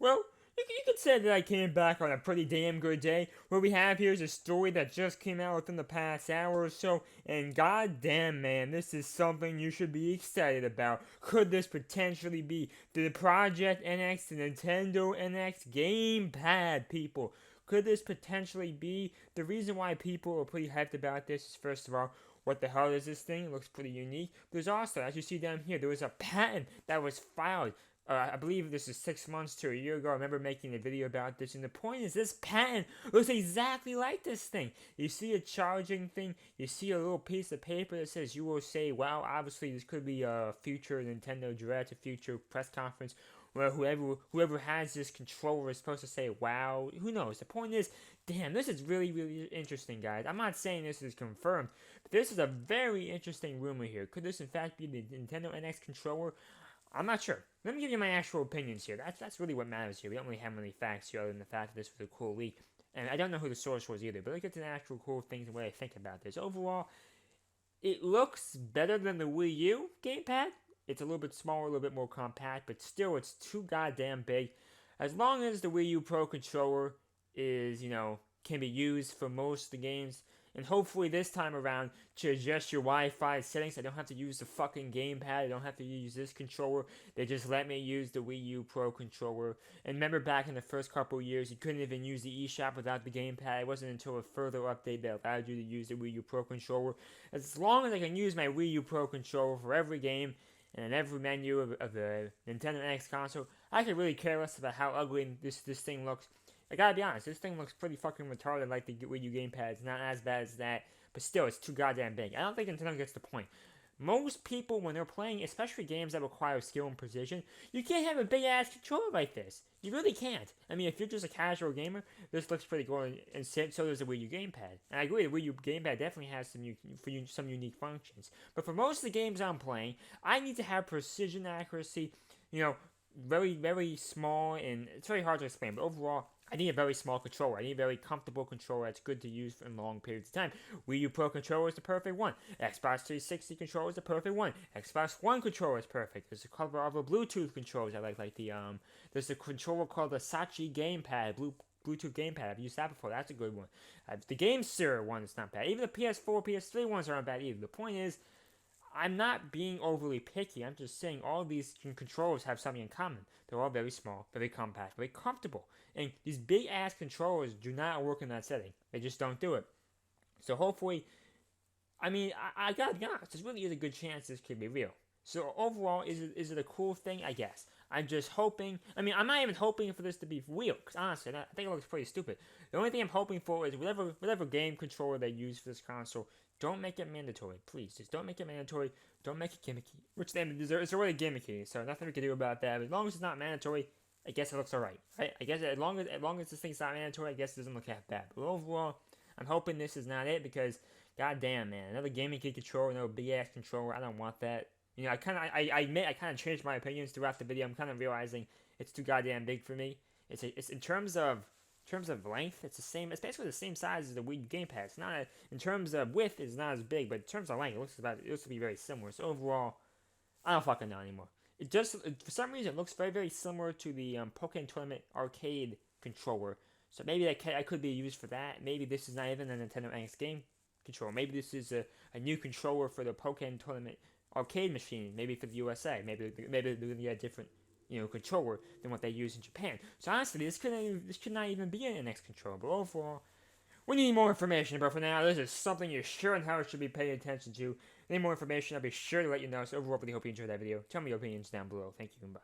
Well, you could say that I came back on a pretty damn good day. What we have here is a story that just came out within the past hour or so, and goddamn, man, this is something you should be excited about. Could this potentially be the Project NX, the Nintendo NX gamepad, people? Could this potentially be the reason why people are pretty hyped about this? Is first of all, what the hell is this thing? It looks pretty unique. There's also, as you see down here, there was a patent that was filed. I believe this is 6 months to a year ago. I remember making a video about this, and the point is, this patent looks exactly like this thing. You see a charging thing, you see a little piece of paper that says you will say, wow, obviously this could be a future Nintendo Direct, a future press conference, where whoever has this controller is supposed to say, wow, who knows? The point is, damn, this is really, really interesting, guys. I'm not saying this is confirmed, but this is a very interesting rumor here. Could this in fact be the Nintendo NX controller? I'm not sure. Let me give you my actual opinions here. That's really what matters here. We don't really have many facts here other than the fact that this was a cool leak. And I don't know who the source was either, but let's get to the actual cool things and what I think about this. Overall, it looks better than the Wii U gamepad. It's a little bit smaller, a little bit more compact, but still it's too goddamn big. As long as the Wii U Pro controller is, can be used for most of the games, and hopefully this time around to adjust your Wi-Fi settings, I don't have to use the fucking gamepad. I don't have to use this controller. They just let me use the Wii U Pro controller. And remember back in the first couple of years, you couldn't even use the eShop without the gamepad. It wasn't until a further update that allowed you to use the Wii U Pro controller. As long as I can use my Wii U Pro controller for every game and in every menu of the Nintendo NX console, I could really care less about how ugly this thing looks. I gotta be honest, this thing looks pretty fucking retarded like the Wii U gamepad. It's not as bad as that, but still, it's too goddamn big. I don't think Nintendo gets the point. Most people, when they're playing, especially games that require skill and precision, you can't have a big ass controller like this. You really can't. I mean, if you're just a casual gamer, this looks pretty good, and so does the Wii U gamepad. And I agree, the Wii U gamepad definitely has some unique functions. But for most of the games I'm playing, I need to have precision accuracy, very, very small, and it's very hard to explain, but overall, I need a very small controller. I need a very comfortable controller that's good to use for long periods of time. Wii U Pro controller is the perfect one. Xbox 360 controller is the perfect one. Xbox One controller is perfect. There's a couple of other Bluetooth controllers I like there's a controller called the Sachi Gamepad, Bluetooth gamepad. I've used that before. That's a good one. The Game Sir one is not bad. Even the PS4, PS3 ones aren't bad either. The point is, I'm not being overly picky. I'm just saying all these controllers have something in common. They're all very small, very compact, very comfortable. And these big ass controllers do not work in that setting. They just don't do it. So hopefully, I gotta be honest, there really is a good chance this could be real. So overall, is it a cool thing? I guess. I'm just hoping. I'm not even hoping for this to be real, because honestly, I think it looks pretty stupid. The only thing I'm hoping for is whatever game controller they use for this console, don't make it mandatory, please. Just don't make it mandatory. Don't make it gimmicky. Which it's already gimmicky, so nothing we can do about that. But as long as it's not mandatory, I guess it looks alright. Right? I guess as long as this thing's not mandatory, I guess it doesn't look half bad. But overall, I'm hoping this is not it because, goddamn, man, another gimmicky controller, another big ass controller. I don't want that. I admit I kind of changed my opinions throughout the video. I'm kind of realizing it's too goddamn big for me. It's in terms of length, it's the same. It's basically the same size as the Wii gamepad. It's not in terms of width, it's not as big, but in terms of length, it looks to be very similar. So overall, I don't fucking know anymore. It just for some reason it looks very very similar to the Pokken Tournament arcade controller. So maybe I could be used for that. Maybe this is not even a Nintendo NX game controller. Maybe this is a new controller for the Pokken Tournament arcade machine. Maybe for the USA. Maybe they're gonna get a different controller than what they use in Japan. So honestly, this could not even be an NX controller. But overall, we need more information. But for now, this is something you sure and how should be paying attention to. Any more information, I'll be sure to let you know. So overall, I really hope you enjoyed that video. Tell me your opinions down below. Thank you and bye.